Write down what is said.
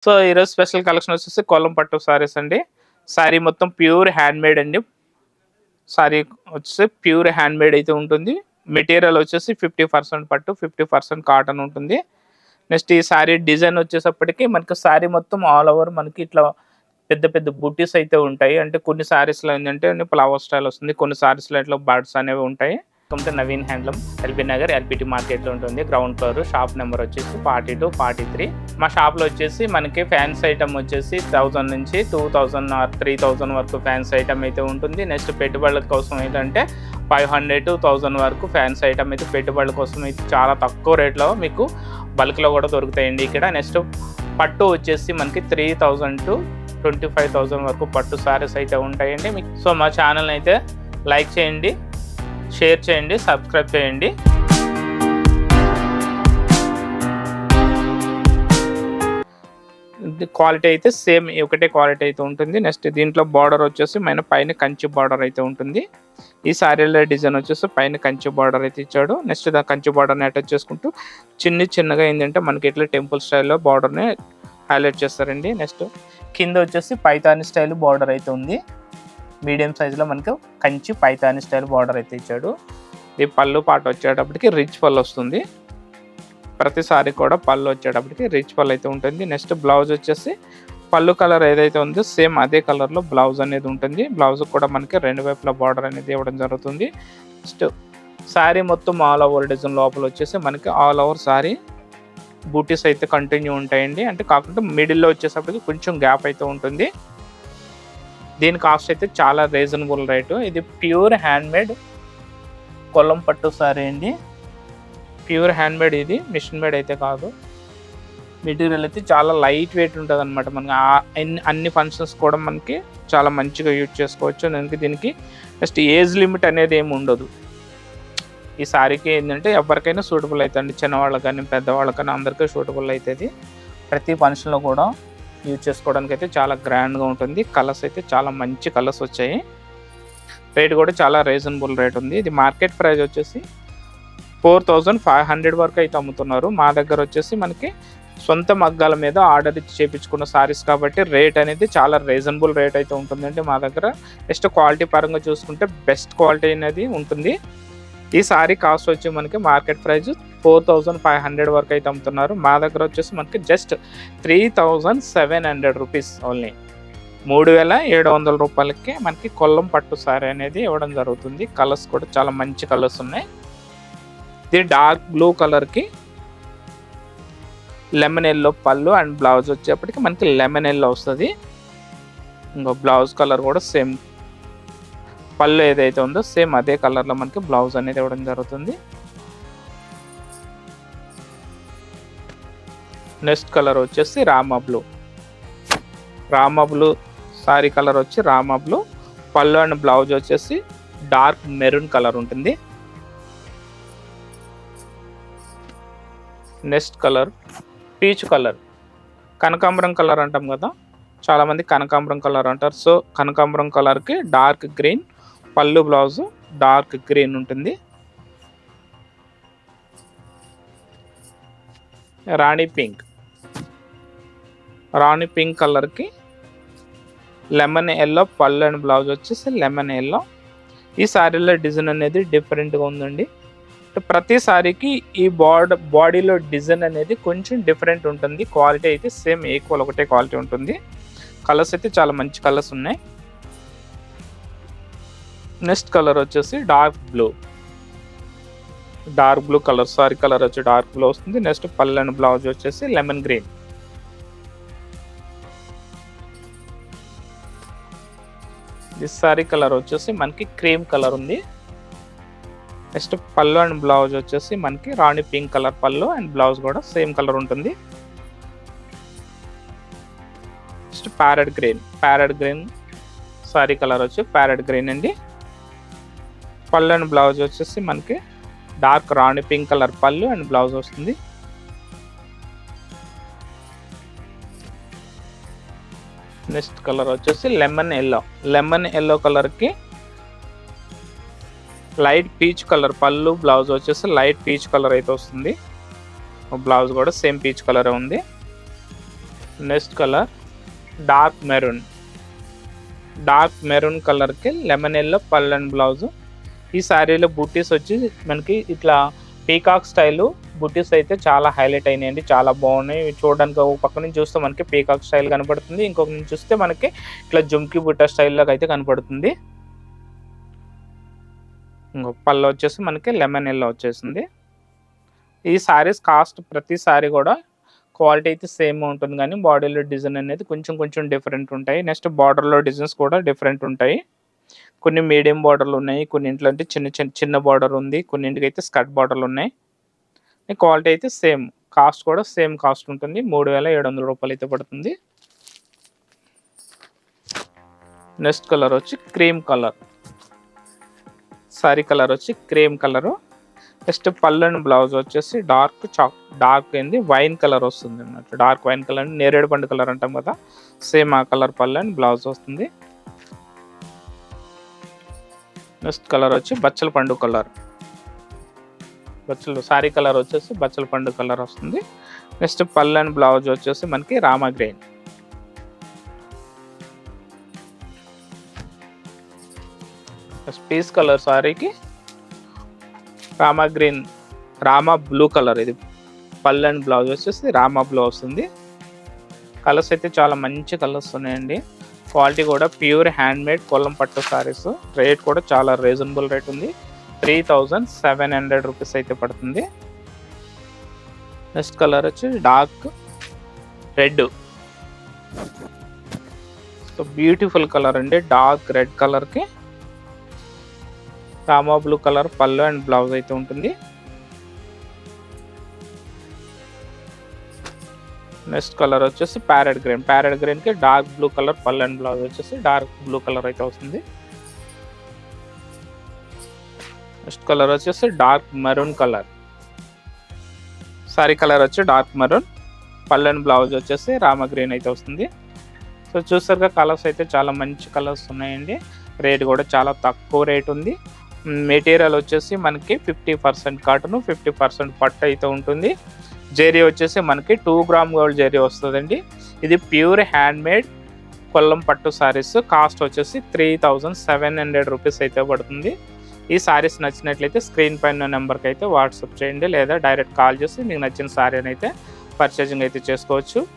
So ఈరోజు special collection వచ్చేసి కొల్లం పట్టు సారీస్ అండి. సారీ మొత్తం ప్యూర్ హ్యాండ్ మేడ్ అండి. సారీ వచ్చేసి ప్యూర్ హ్యాండ్ మేడ్ అయితే ఉంటుంది. మెటీరియల్ వచ్చేసి 50% పట్టు, 50% కాటన్ ఉంటుంది. నెక్స్ట్ ఈ సారీ డిజైన్ వచ్చేసప్పటికి మనకి సారీ మొత్తం ఆల్ ఓవర్ మనకి ఇట్లా పెద్ద పెద్ద బుట్టీస్ అయితే ఉంటాయి. అంటే కొన్ని సారీస్లో ఏంటంటే ఫ్లవర్ స్టైల్ వస్తుంది, కొన్ని సారీస్లో ఇట్లా బర్డ్స్ అనేవి ఉంటాయి. Naveen handloom LB Nagar LPT మార్కెట్లో ఉంటుంది. గ్రౌండ్ ఫ్లోర్, షాప్ నెంబర్ వచ్చేసి 42, 43. మా షాప్లో వచ్చేసి మనకి ఫ్యాన్స్ ఐటమ్ వచ్చేసి 1000 నుంచి 2000 ఆర్ 3000 వరకు ఫ్యాన్స్ ఐటమ్ అయితే ఉంటుంది. నెక్స్ట్ పెట్టుబడుల కోసం ఏంటంటే 500 to 1000 వరకు ఫ్యాన్స్ ఐటమ్ అయితే పెట్టుబడుల కోసం అయితే చాలా తక్కువ రేట్లో మీకు బల్క్లో కూడా దొరుకుతాయండి ఇక్కడ. నెక్స్ట్ పట్టు వచ్చేసి మనకి 3000 to 25,000 వరకు పట్టు సారీస్ అయితే ఉంటాయండి మీకు. సో మా ఛానల్ అయితే లైక్ చేయండి, షేర్ చేయండి, సబ్స్క్రైబ్ చేయండి. క్వాలిటీ అయితే సేమ్ ఒకటే క్వాలిటీ అయితే ఉంటుంది. నెక్స్ట్ దీంట్లో బార్డర్ వచ్చేసి పైన కంచి బార్డర్ అయితే ఉంటుంది. ఈ సారీలో డిజైన్ వచ్చేసి పైన కంచి బార్డర్ అయితే ఇచ్చాడు. నెక్స్ట్ కంచి బార్డర్ని అటాచ్ చేసుకుంటూ చిన్నగా ఏంటంటే మనకి ఇట్లా టెంపుల్ స్టైల్లో బార్డర్ని హైలైట్ చేస్తారండి. నెక్స్ట్ కింద వచ్చేసి పైతాని స్టైల్ బార్డర్ అయితే ఉంది. మీడియం సైజులో మనకు కంచి పైతాని స్టైల్ బార్డర్ అయితే ఇచ్చాడు. ఈ పళ్ళు పాట వచ్చేటప్పటికి రిచ్ పళ్ళు వస్తుంది. ప్రతిసారి కూడా పళ్ళు వచ్చేటప్పటికి రిచ్ పళ్ళు అయితే ఉంటుంది. నెక్స్ట్ బ్లౌజ్ వచ్చేసి పళ్ళు కలర్ ఏదైతే ఉందో సేమ్ అదే కలర్లో బ్లౌజ్ అనేది ఉంటుంది. బ్లౌజ్ కూడా మనకి రెండు వైపుల బార్డర్ అనేది ఇవ్వడం జరుగుతుంది. నెక్స్ట్ శారీ మొత్తం ఆల్ ఓవర్ డిజైన్ లోపల వచ్చేసి మనకి ఆల్ ఓవర్ శారీ బూటీస్ అయితే కంటిన్యూ ఉంటాయండి. అంటే కాకుండా మిడిల్లో వచ్చేసప్పటికి కొంచెం గ్యాప్ అయితే ఉంటుంది. దీని కాస్ట్ అయితే చాలా రీజనబుల్ రేటు. ఇది ప్యూర్ హ్యాండ్మేడ్ కొల్లం పట్టు సారీ అండి. ప్యూర్ హ్యాండ్మేడ్, ఇది మిషన్ మేడ్ అయితే కాదు. మెటీరియల్ అయితే చాలా లైట్ వెయిట్ ఉంటుంది అనమాట. మనకి అన్ని ఫంక్షన్స్ కూడా మనకి చాలా మంచిగా యూజ్ చేసుకోవచ్చు. దీనికి నెక్స్ట్ ఏజ్ లిమిట్ అనేది ఏమి ఉండదు. ఈ సారీకి ఏంటంటే ఎవరికైనా సూటబుల్ అవుతుంది. చిన్నవాళ్ళకి కానీ పెద్దవాళ్ళకి కానీ అందరికీ సూటబుల్ అవుతుంది. ప్రతి ఫంక్షన్లో కూడా యూజ్ చేసుకోవడానికి అయితే చాలా గ్రాండ్గా ఉంటుంది. కలర్స్ అయితే చాలా మంచి కలర్స్ వచ్చాయి. రేట్ కూడా చాలా రీజనబుల్ రేట్ ఉంది. ఇది మార్కెట్ ప్రైస్ వచ్చేసి 4500 వరకు అయితే అమ్ముతున్నారు. మా దగ్గర వచ్చేసి మనకి సొంత మగ్గాల మీద ఆర్డర్ ఇచ్చి చేయించుకున్న సారీస్ కాబట్టి రేట్ అనేది చాలా రీజనబుల్ రేట్ అయితే ఉంటుందండి మా దగ్గర. నెక్స్ట్ క్వాలిటీ పరంగా చూసుకుంటే బెస్ట్ క్వాలిటీ అనేది ఉంటుంది. ఈ సారీ కాస్ట్ వచ్చి మనకి మార్కెట్ ప్రైస్ 4500 వరకు అయితే అమ్ముతున్నారు. మా దగ్గర వచ్చేసి మనకి జస్ట్ 3700 రూపీస్ ఓన్లీ. 3700 రూపాయలకి మనకి కొల్లం పట్టు సారీ అనేది ఇవ్వడం జరుగుతుంది. కలర్స్ కూడా చాలా మంచి కలర్స్ ఉన్నాయి. ఇది డార్క్ బ్లూ కలర్కి లెమన్ ఎల్లో పళ్ళు అండ్ బ్లౌజ్ వచ్చేప్పటికి మనకి లెమన్ ఎల్లో వస్తుంది. ఇంకో బ్లౌజ్ కలర్ కూడా సేమ్, పళ్ళు ఏదైతే ఉందో సేమ్ అదే కలర్లో మనకి బ్లౌజ్ అనేది ఇవ్వడం జరుగుతుంది. నెక్స్ట్ కలర్ వచ్చేసి Rama blue. Rama blue sorry colour వచ్చి రామా బ్లూ. పళ్ళు అండ్ బ్లౌజ్ వచ్చేసి డార్క్ మెరూన్ కలర్ ఉంటుంది. Next colour peach colour. కనకాంబరం కలర్ అంటాం కదా, చాలామంది కనకాంబరం కలర్ అంటారు. సో కనకాంబరం కలర్కి డార్క్ గ్రీన్, పళ్ళు బ్లౌజ్ డార్క్ గ్రీన్ ఉంటుంది. రాణి పింక్. రాణి పింక్ కలర్కి లెమన్ ఎల్లో పళ్ళు అండ్ బ్లౌజ్ వచ్చేసి లెమన్ ఎల్లో. ఈ శారీలో డిజైన్ అనేది డిఫరెంట్గా ఉందండి. ప్రతి సారీకి ఈ బాడీలో డిజైన్ అనేది కొంచెం డిఫరెంట్ ఉంటుంది. క్వాలిటీ అయితే సేమ్ ఈక్వల్ ఒకటే క్వాలిటీ ఉంటుంది. కలర్స్ అయితే చాలా మంచి కలర్స్ ఉన్నాయి. నెక్స్ట్ కలర్ వచ్చేసి dark blue. Dark blue colour sorry colour వచ్చి డార్క్ బ్లూ వస్తుంది. నెక్స్ట్ పళ్ళు అండ్ బ్లౌజ్ వచ్చేసి lemon green. This sorry colour వచ్చేసి మనకి క్రీమ్ కలర్ ఉంది. నెక్స్ట్ పళ్ళు అండ్ బ్లౌజ్ వచ్చేసి మనకి రాణి పింక్ కలర్ పళ్ళు అండ్ బ్లౌజ్ కూడా సేమ్ కలర్ ఉంటుంది. Next parrot green. Parrot green sorry colour వచ్చి ప్యారెట్ గ్రీన్ అండి. పళ్ళు అండ్ బ్లౌజ్ వచ్చేసి మనకి డార్క్ రాణి పింక్ కలర్ పళ్ళు అండ్ బ్లౌజ్ వస్తుంది. నెక్స్ట్ కలర్ వచ్చేసి లెమన్ ఎల్లో. లెమన్ ఎల్లో కలర్కి లైట్ పీచ్ కలర్ పళ్ళు, బ్లౌజ్ వచ్చేసి లైట్ పీచ్ కలర్ అయితే వస్తుంది. బ్లౌజ్ కూడా సేమ్ పీచ్ కలర్ ఉంది. నెక్స్ట్ కలర్ డార్క్ మెరూన్ కలర్కి లెమన్ ఎల్లో పళ్ళు అండ్ బ్లౌజ్. ఈ శారీలో బుట్టీస్ వచ్చి మనకి ఇట్లా పీకాక్ స్టైలు బుట్టీస్ అయితే చాలా హైలైట్ అయినాయండి, చాలా బాగున్నాయి. చూడడానికి ఒక పక్క నుంచి చూస్తే మనకి పీకాక్ స్టైల్ కనపడుతుంది, ఇంకొక నుంచి చూస్తే మనకి ఇట్లా జుమ్కీ బుట్ట స్టైల్లోకి అయితే కనపడుతుంది. ఇంకో పళ్ళు వచ్చేసి మనకి లెమన్ ఎల్లో వచ్చేసింది. ఈ శారీస్ కాస్ట్ ప్రతి శారీ కూడా క్వాలిటీ అయితే సేమ్ ఉంటుంది, కానీ బాడీలో డిజైన్ అనేది కొంచెం డిఫరెంట్ ఉంటాయి. నెక్స్ట్ బార్డర్లో డిజైన్స్ కూడా డిఫరెంట్ ఉంటాయి. కొన్ని మీడియం బార్డర్లు ఉన్నాయి, కొన్నింట్లో అంటే చిన్న బార్డర్ ఉంది, కొన్నింటికి అయితే స్కర్ట్ బార్డర్లు ఉన్నాయి. క్వాలిటీ అయితే సేమ్, కాస్ట్ కూడా సేమ్ కాస్ట్ ఉంటుంది. 3700 రూపాయలు అయితే పడుతుంది. నెక్స్ట్ కలర్ వచ్చి క్రీమ్ కలర్, సారీ కలర్ వచ్చి క్రీమ్ కలరు. నెక్స్ట్ పళ్ళు అండ్ బ్లౌజ్ వచ్చేసి డార్క్ ఏంది వైన్ కలర్ వస్తుంది అన్నట్టు. డార్క్ వైన్ కలర్ అంటే నేరేడు పండు కలర్ అంటాం కదా, సేమ్ ఆ కలర్ పళ్ళు అండ్ బ్లౌజ్ వస్తుంది. నెక్స్ట్ కలర్ వచ్చి బచ్చల పండు కలర్, సారీ కలర్ వచ్చేసి బచ్చల పండు కలర్ వస్తుంది. నెక్స్ట్ పళ్ళు అండ్ బ్లౌజ్ వచ్చేసి మనకి రామా గ్రీన్. పీస్ కలర్ సారీకి రామా బ్లూ కలర్. ఇది పళ్ళు అండ్ బ్లౌజ్ వచ్చేసి రామా బ్లూ వస్తుంది. కలర్స్ అయితే చాలా మంచి కలర్స్ ఉన్నాయండి. క్వాలిటీ కూడా ప్యూర్ హ్యాండ్ మేడ్ కొల్లం పట్టు సారీస్. రేట్ కూడా చాలా రీజనబుల్ రేట్ ఉంది, 3700 రూపీస్ అయితే పడుతుంది. నెక్స్ట్ కలర్ వచ్చి dark red. So beautiful colour అండి, డార్క్ రెడ్ కలర్కి రామా బ్లూ కలర్ పళ్ళు అండ్ బ్లౌజ్ అయితే ఉంటుంది. నెక్స్ట్ కలర్ వచ్చేసి ప్యారెట్ గ్రీన్కి డార్క్ బ్లూ కలర్ పళ్ళు అండ్ బ్లౌజ్ వచ్చేసి డార్క్ బ్లూ కలర్ అయితే వస్తుంది. నెక్స్ట్ కలర్ వచ్చేసి dark maroon colour, sorry colour వచ్చి డార్క్ మెరూన్, పళ్ళు అండ్ బ్లౌజ్ వచ్చేసి రామా గ్రీన్ అయితే వస్తుంది. సో చూసారుగా కలర్స్ అయితే చాలా మంచి కలర్స్ ఉన్నాయండి. రేట్ కూడా చాలా తక్కువ రేట్ ఉంది. మెటీరియల్ వచ్చేసి మనకి 50% కాటన్ 50% పట్టు అయితే ఉంటుంది. జెరీ వచ్చేసి మనకి 2 గ్రామ్ గోల్డ్ జెరీ వస్తుందండి. ఇది ప్యూర్ హ్యాండ్ మేడ్ కొల్లం పట్టు సారీస్. కాస్ట్ వచ్చేసి 3700 రూపీస్ అయితే పడుతుంది. ఈ సారీస్ నచ్చినట్లయితే స్క్రీన్ పైన నెంబర్కి అయితే వాట్సాప్ చేయండి, లేదా డైరెక్ట్ కాల్ చేసి మీకు నచ్చిన సారీని అయితే పర్చేజింగ్ అయితే చేసుకోవచ్చు.